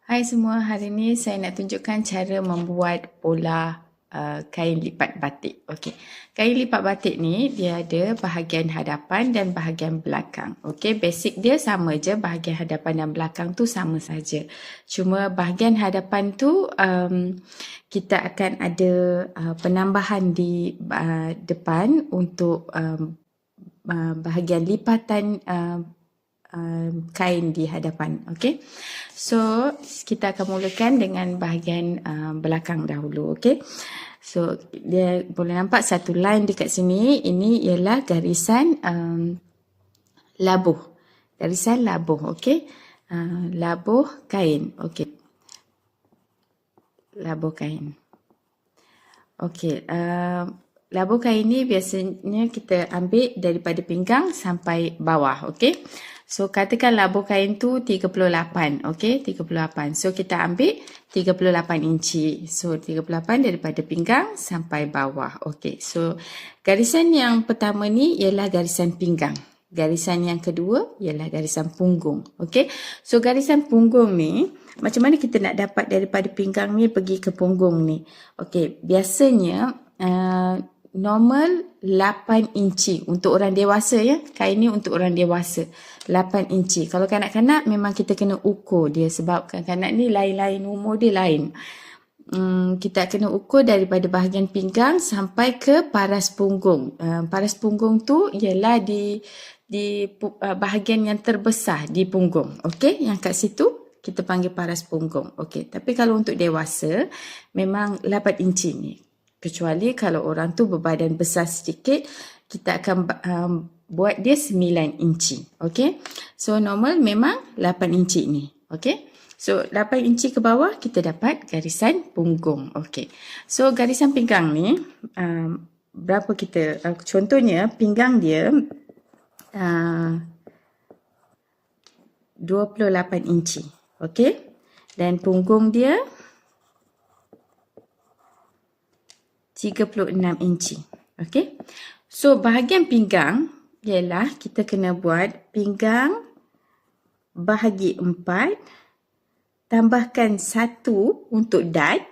Hai semua, hari ni saya nak tunjukkan cara membuat pola kain lipat batik. Okey. Kain lipat batik ni dia ada bahagian hadapan dan bahagian belakang. Okey, basic dia sama je, bahagian hadapan dan belakang tu sama saja. Cuma bahagian hadapan tu kita akan ada penambahan di depan untuk bahagian lipatan kain di hadapan. Okey. So kita akan mulakan dengan bahagian belakang dahulu. Okey. So dia boleh nampak satu line dekat sini. Ini ialah garisan labuh. Garisan labuh. Okey. Labuh kain. Okey. Labuh kain. Okey. Labuh kain ni biasanya kita ambil daripada pinggang sampai bawah. Okey. So, katakan labuh kain tu 38, okey, 38. So, kita ambil 38 inci. So, 38 daripada pinggang sampai bawah. Okey, so garisan yang pertama ni ialah garisan pinggang. Garisan yang kedua ialah garisan punggung. Okey, so garisan punggung ni, macam mana kita nak dapat daripada pinggang ni pergi ke punggung ni? Okey, biasanya normal 8 inci untuk orang dewasa ya. Kain ni untuk orang dewasa 8 inci. Kalau kanak-kanak memang kita kena ukur dia sebab kanak-kanak ni lain-lain, umur dia lain. Kita kena ukur daripada bahagian pinggang sampai ke paras punggung. Paras punggung tu ialah di bahagian yang terbesar di punggung. Okey, yang kat situ kita panggil paras punggung. Okey, tapi kalau untuk dewasa memang 8 inci ni. Kecuali kalau orang tu berbadan besar sedikit, kita akan buat dia 9 inci. Okey. So normal memang 8 inci ni. Okey. So 8 inci ke bawah kita dapat garisan punggung. Okey. So garisan pinggang ni berapa kita contohnya pinggang dia 28 inci. Okey. Dan punggung dia 36 inci. Okey. So bahagian pinggang ialah kita kena buat pinggang bahagi 4 tambahkan 1 untuk dad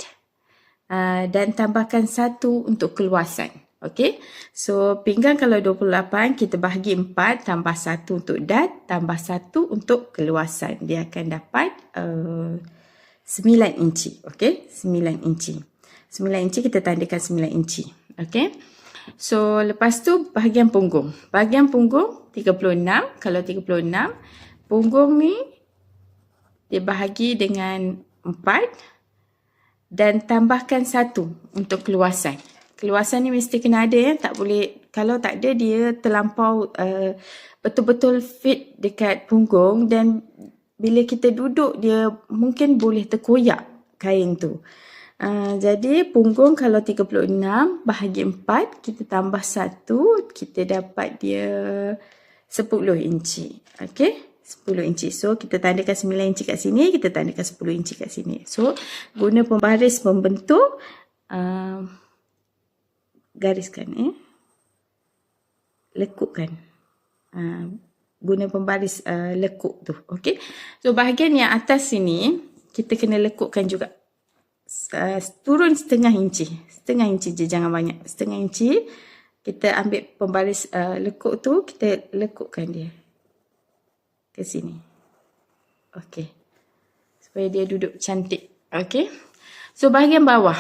dan tambahkan 1 untuk keluasan. Okey. So pinggang kalau 28 kita bahagi 4 tambah 1 untuk dad tambah 1 untuk keluasan. Dia akan dapat 9 inci. Okey. 9 inci. 9 inci kita tandakan 9 inci. Okey. So lepas tu bahagian punggung. Bahagian punggung 36. Kalau 36, punggung ni dia bahagi dengan 4 dan tambahkan 1 untuk keluasan. Keluasan ni mesti kena ada ya, tak boleh, kalau tak ada dia terlampau betul-betul fit dekat punggung dan bila kita duduk dia mungkin boleh terkoyak kain tu. Jadi punggung kalau 36 bahagi 4 kita tambah 1 kita dapat dia 10 inci. Okey, 10 inci. So kita tandakan 9 inci kat sini, kita tandakan 10 inci kat sini. So guna pembaris membentuk gariskan lekukkan. Guna pembaris lekuk tu. Okey. So bahagian yang atas sini kita kena lekukkan juga. Turun setengah inci je, jangan banyak, setengah inci kita ambil pembaris lekuk tu, kita lekukkan dia ke sini. Okey, supaya dia duduk cantik. Okey, so bahagian bawah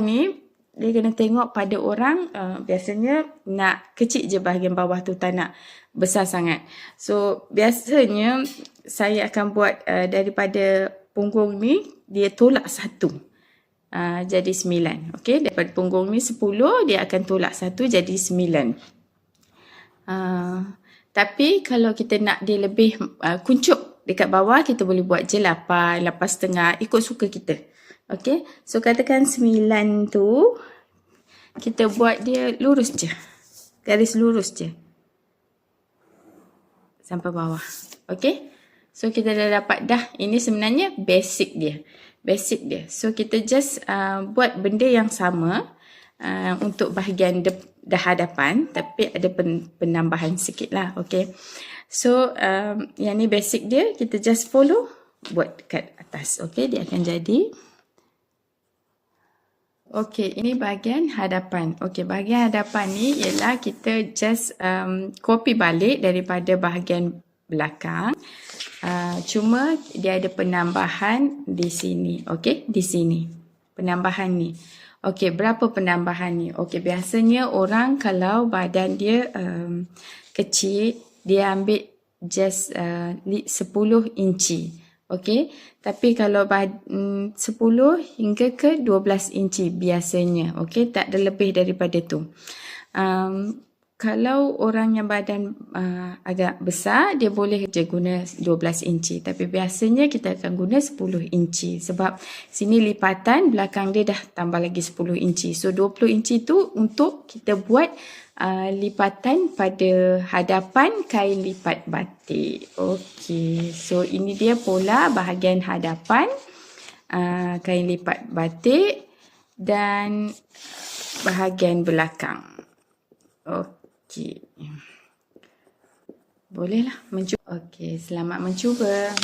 ni dia kena tengok pada orang, biasanya nak kecil je bahagian bawah tu, tak nak besar sangat. So biasanya saya akan buat daripada punggung ni dia tolak 1 jadi 9. Okey, daripada punggung ni 10 dia akan tolak 1 jadi 9. Tapi kalau kita nak dia lebih kuncup dekat bawah, kita boleh buat je 8, 8,5 ikut suka kita. Okey, so katakan 9 tu kita buat dia lurus je, garis lurus je sampai bawah. Okey, so kita dah dapat dah, ini sebenarnya basic dia. So kita just buat benda yang sama untuk bahagian hadapan, tapi ada penambahan sikit lah. Okay. So yang ni basic dia, kita just follow buat dekat atas. Okey, dia akan jadi. Okey, ini bahagian hadapan. Okey, bahagian hadapan ni ialah kita just copy balik daripada bahagian belakang. Cuma dia ada penambahan di sini. Okey, di sini. Penambahan ni. Okey, berapa penambahan ni? Okey, biasanya orang kalau badan dia kecil, dia ambil just 10 inci. Okey, tapi kalau 10 hingga ke 12 inci biasanya. Okey, tak ada lebih daripada tu. Kalau orang yang badan agak besar, dia boleh je guna 12 inci. Tapi biasanya kita akan guna 10 inci. Sebab sini lipatan, belakang dia dah tambah lagi 10 inci. So 20 inci tu untuk kita buat lipatan pada hadapan kain lipat batik. Okey, so ini dia pola bahagian hadapan kain lipat batik dan bahagian belakang. Okey, bolehlah mencuba. Okey, selamat mencuba.